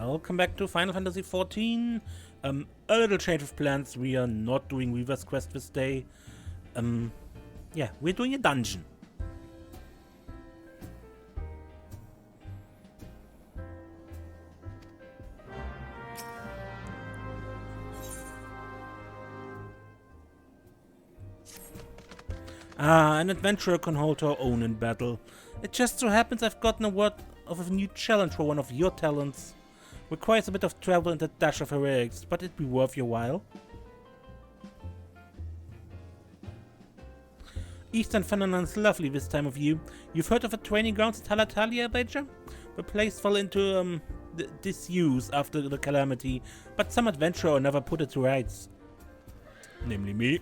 Welcome back to Final Fantasy XIV. A little change of plans. We are not doing Weaver's Quest this day. Yeah, we're doing a dungeon. An adventurer can hold her own in battle. It just so happens I've gotten a word of a new challenge for one of your talents. Requires a bit of travel and a dash of heroics, but it'd be worth your while. Eastern Fenanon's lovely this time of year. You've heard of the training grounds at Halatali, I betcha? The place fell into disuse after the calamity, but some adventurer never put it to rights. Namely me.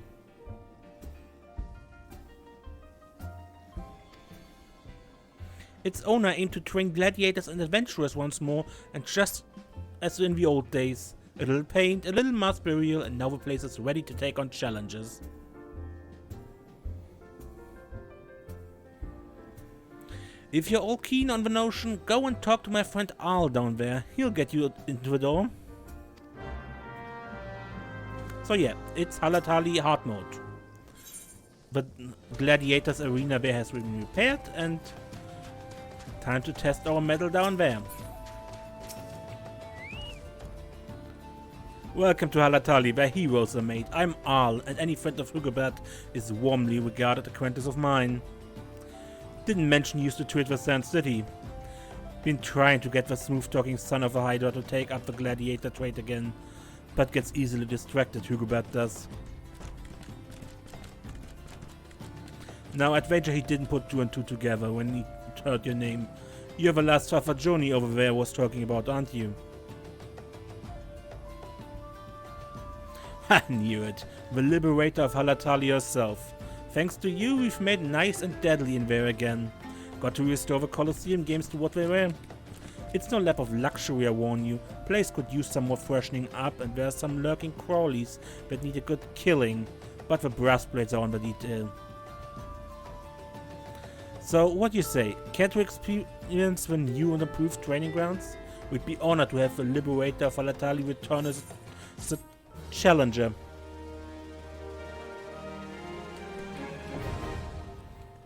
Its owner aimed to train gladiators and adventurers once more, and just as in the old days, a little paint, a little mass burial, and now the place is ready to take on challenges. If you're all keen on the notion, go and talk to my friend Arl down there. He'll get you into the door. So yeah, it's Halatali hard mode. The gladiators arena there has been repaired, and time to test our metal down there. Welcome to Halatali, where heroes are made. I'm Arl, and any friend of Hugobert is warmly regarded apprentice of mine. Didn't mention you used to trade with Sand City. Been trying to get the smooth-talking son of a hider to take up the gladiator trade again, but gets easily distracted, Hugobert does. Now, I'd wager he didn't put 2 and 2 together when he heard your name. You're the last Johnny over there was talking about, aren't you? I knew it. The liberator of Halatali herself. Thanks to you, we've made nice and deadly in there again. Got to restore the Colosseum games to what they were. It's no lap of luxury, I warn you. Place could use some more freshening up, and there's some lurking crawlies that need a good killing. But the brass plates are on the detail. So, what do you say? Care to experience the new and improved training grounds? We'd be honored to have the liberator of Halatali return as a challenger.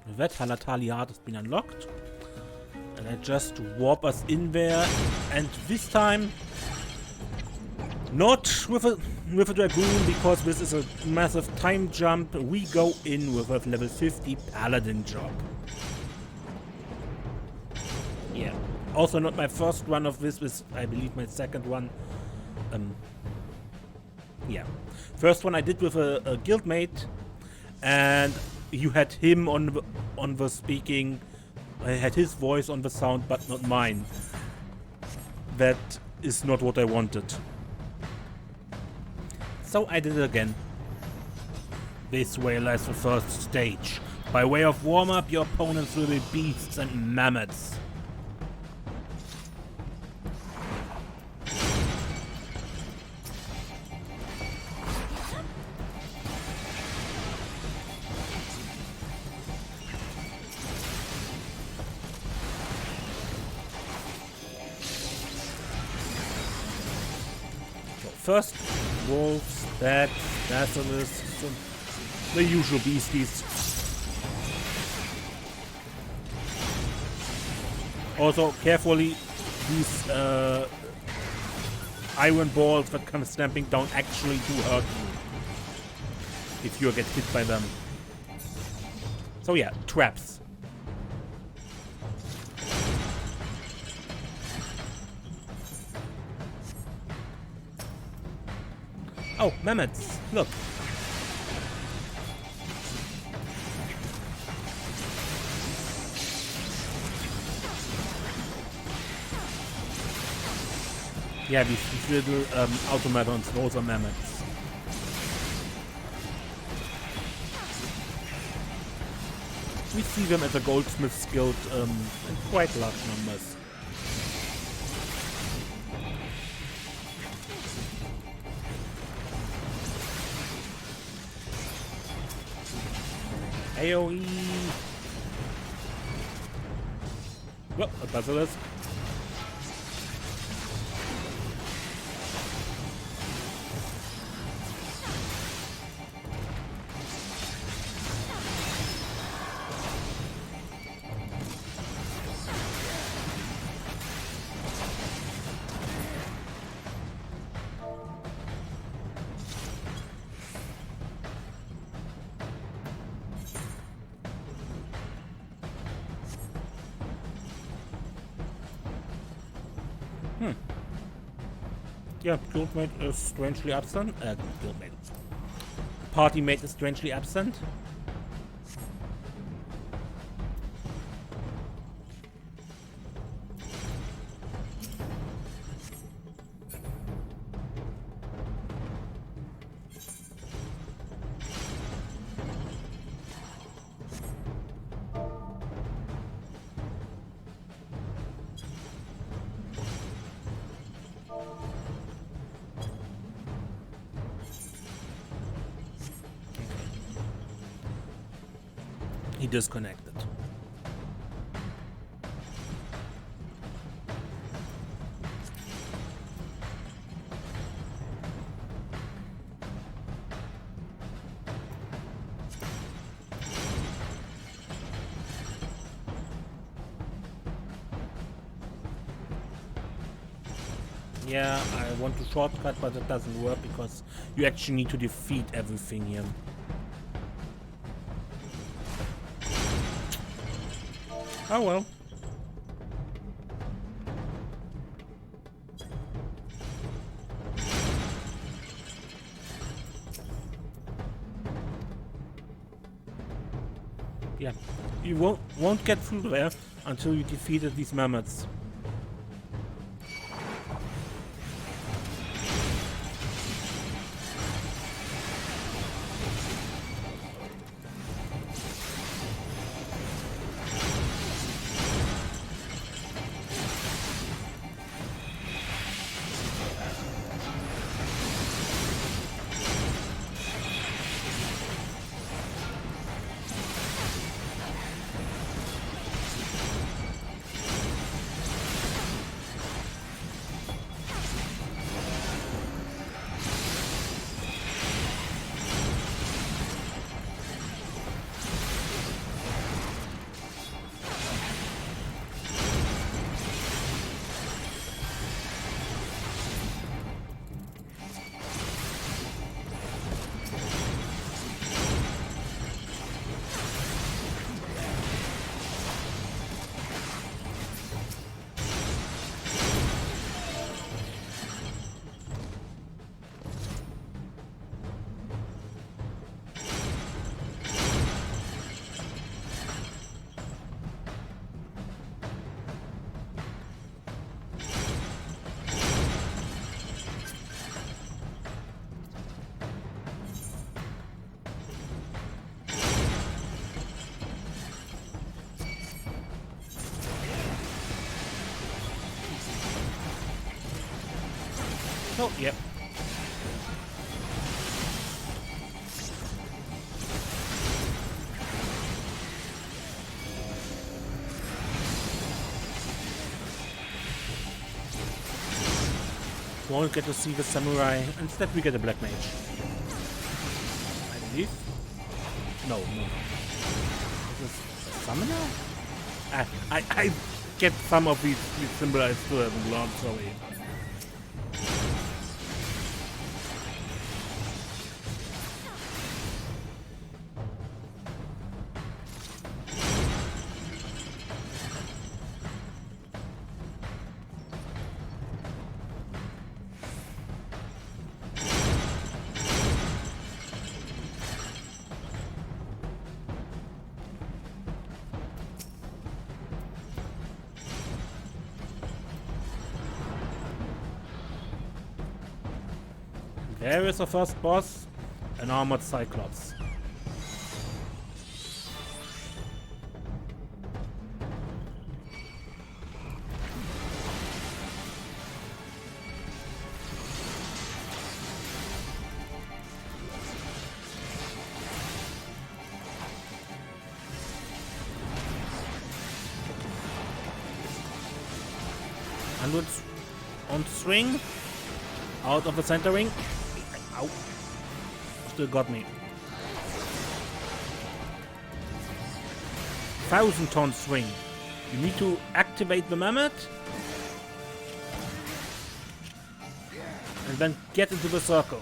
With that, Halatali Heart has been unlocked. And I just warp us in there. And this time, not with a dragoon, because this is a massive time jump. We go in with a level 50 paladin job. Yeah. Also not my first one of this, is I believe my second one. Yeah. First one I did with a guildmate, and you had him on the speaking. I had his voice on the sound, but not mine. That is not what I wanted. So I did it again. This way lies the first stage. By way of warm-up, your opponents will be beasts and mammoths. First, wolves, bats, basilisks, the usual beasties. Also, carefully, these iron balls that come stamping down actually do hurt you if you get hit by them. So yeah, traps. Oh, mammoths, look. Yeah, these little automatons, those are mammoths. We see them at the Goldsmith's Guild in quite large numbers. AoE! Oh, a basilisk. Yeah, guildmate is strangely absent. Guildmate. Party mate is strangely absent. He disconnected. Yeah, I want to shortcut, but it doesn't work because you actually need to defeat everything here. Oh well. Yeah, you won't get through there until you defeated these mammoths. Oh, yep. Won't get to see the samurai. Instead, we get a black mage. I believe. No. Is this a summoner? I get some of these symbols I still haven't learned. Sorry. There is the first boss, an armored cyclops. And on swing, out of the center ring. Ow. Still got me. 1,000-ton swing. You need to activate the mammoth. And then get into the circle.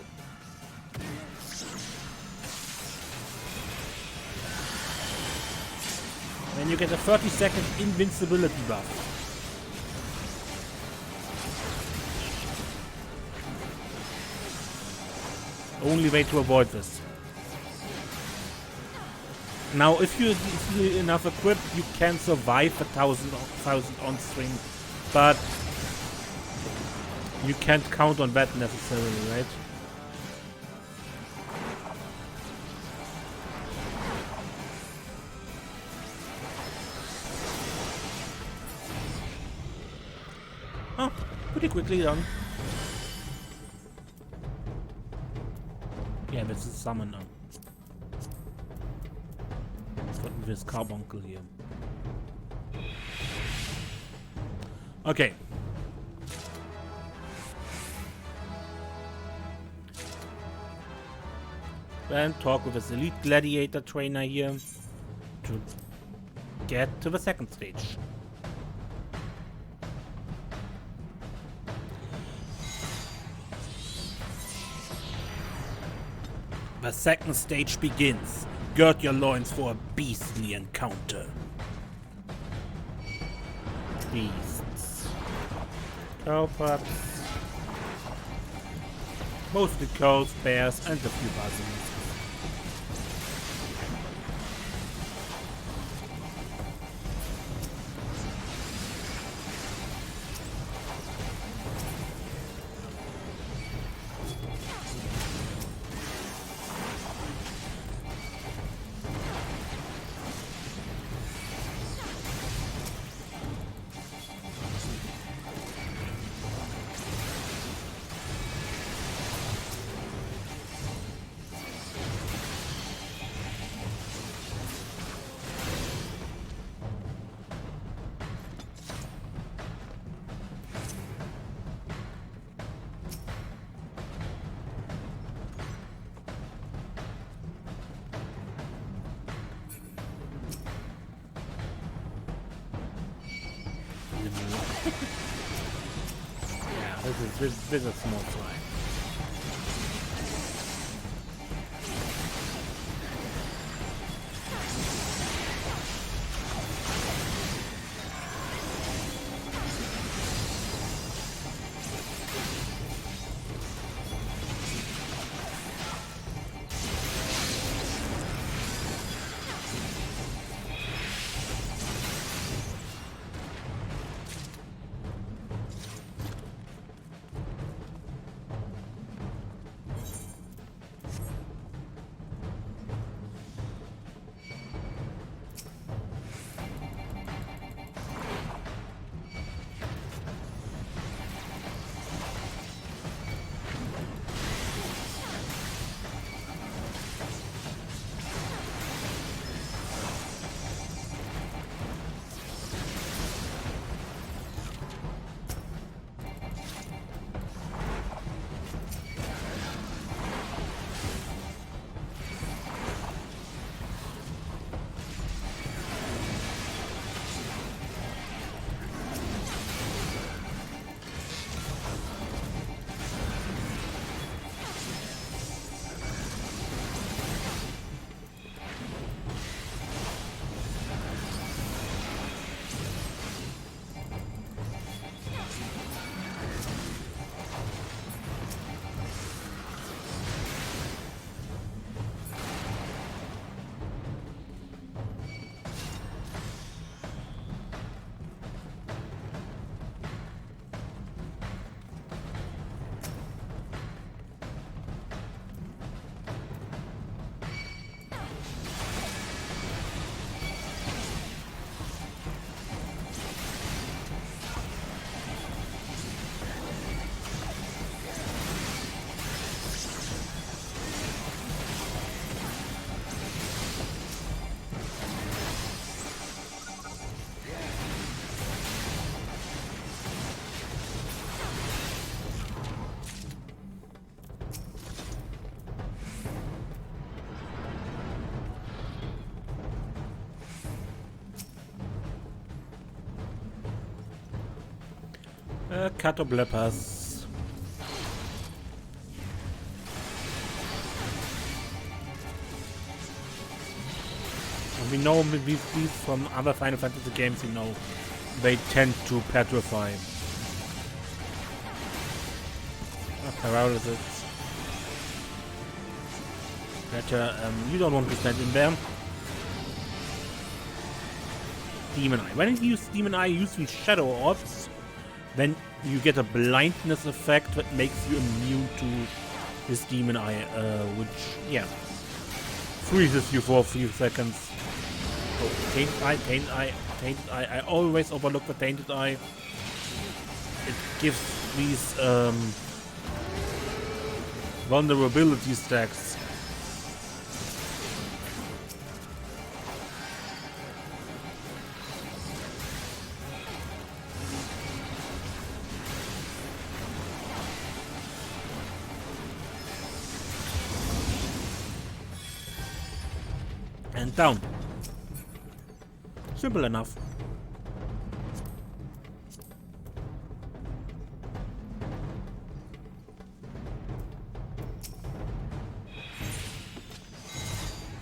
Then you get a 30-second invincibility buff. Only way to avoid this. Now, if you're enough equipped, you can survive 1,000 on string, but you can't count on that necessarily, right? Oh, pretty quickly done. Yeah, this is summoner. Got this carbuncle here. Okay. Then talk with this elite gladiator trainer here to get to the second stage. The second stage begins. Gird your loins for a beastly encounter. Beasts. Cowpups. Mostly cows, bears, and a few basilisks. Yeah, this is a small fry. Catoblepas. We know these from other Final Fantasy games, you know, they tend to petrify. Paralysis. You don't want to stand in there. Demon Eye. When you use Demon Eye, use these Shadow Orbs. Then you get a blindness effect that makes you immune to this Demon Eye, which, yeah, freezes you for a few seconds. Oh, Tainted Eye, Tainted Eye, Tainted Eye. I always overlook the Tainted Eye. It gives these vulnerability stacks. And down. Simple enough.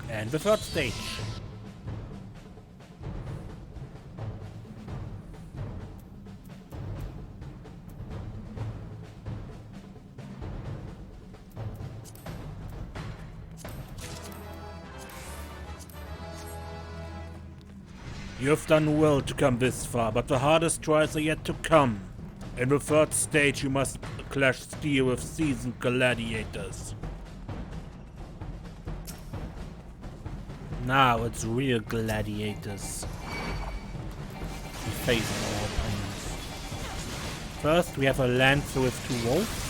And the third stage. You have done well to come this far, but the hardest trials are yet to come. In the third stage, you must clash steel with seasoned gladiators. Now it's real gladiators. We face our opponents. First, we have a lancer with 2 wolves.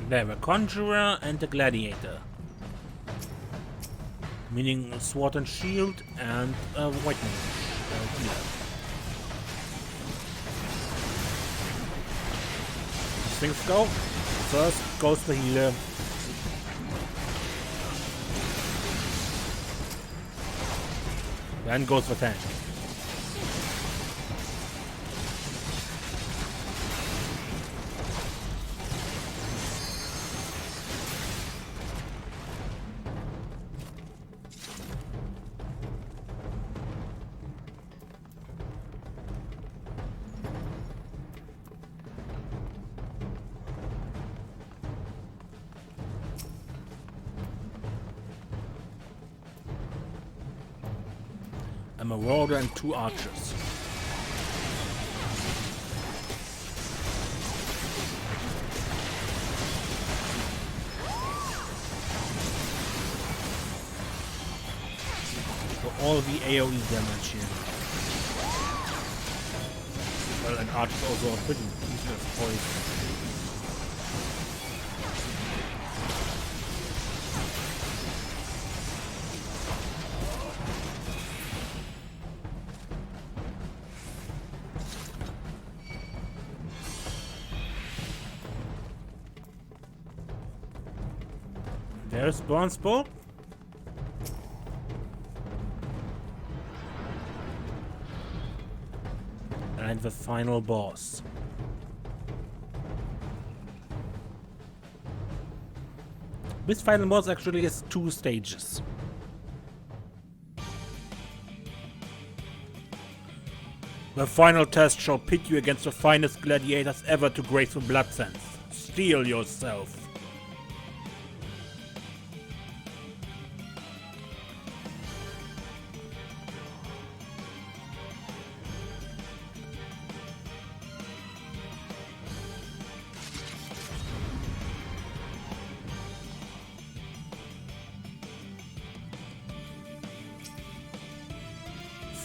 There, a conjurer and a gladiator. Meaning a sword and shield and a white mage. Healer. As things go, first goes the healer. Then goes the tank. A marauder and 2 archers. For all the AoE damage here. Well, and archers also are pretty useless poison. There's Bronze Bull. And the final boss. This final boss actually has 2 stages. The final test shall pit you against the finest gladiators ever to grace the blood sense. Steel yourself.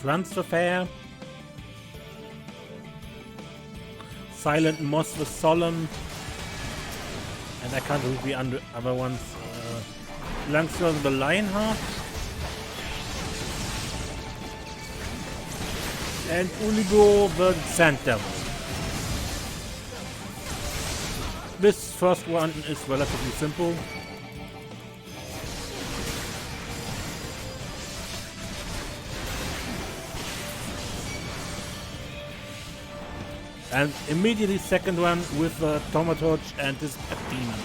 Transfer fair. Silent Moss with Solemn. And I can't read the other ones. Langston the Lionheart. And Uligo the Sand Devil. This first one is relatively simple. And immediately second one with the Thaumaturge and this Pet Demon.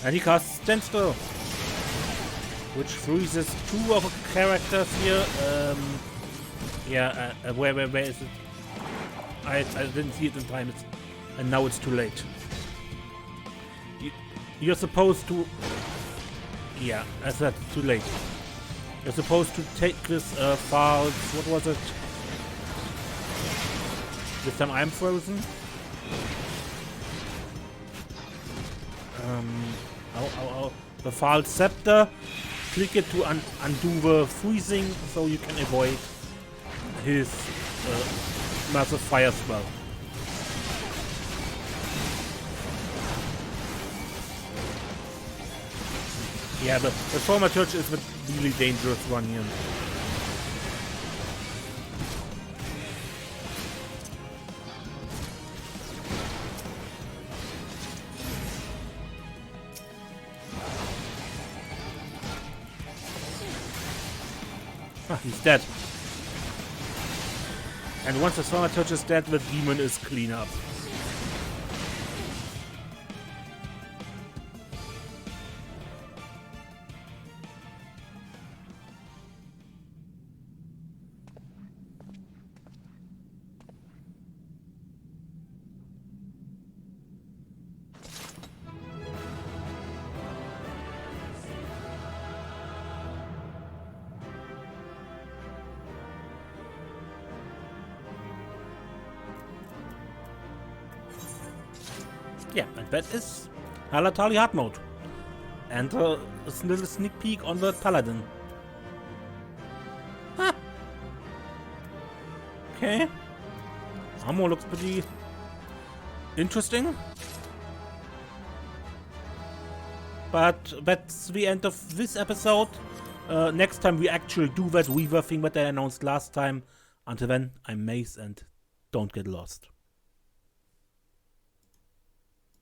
And he casts Standstill, which freezes two of the characters here. Where is it? I didn't see it in time, and now it's too late. You're supposed to... Yeah, I said too late. You're supposed to take this files. What was it? This time I'm frozen. The Foul Scepter. Click it to undo the freezing so you can avoid his massive fire spell. Yeah, the Thaumaturge is the really dangerous one here. Ah, he's dead. And once the Thaumaturge is dead, the demon is clean up. Yeah, and that is Halatali hard mode. And a little sneak peek on the Paladin. Huh. Okay. Armor looks pretty interesting. But that's the end of this episode. Next time we actually do that Weaver thing that I announced last time. Until then, I'm Mace and don't get lost.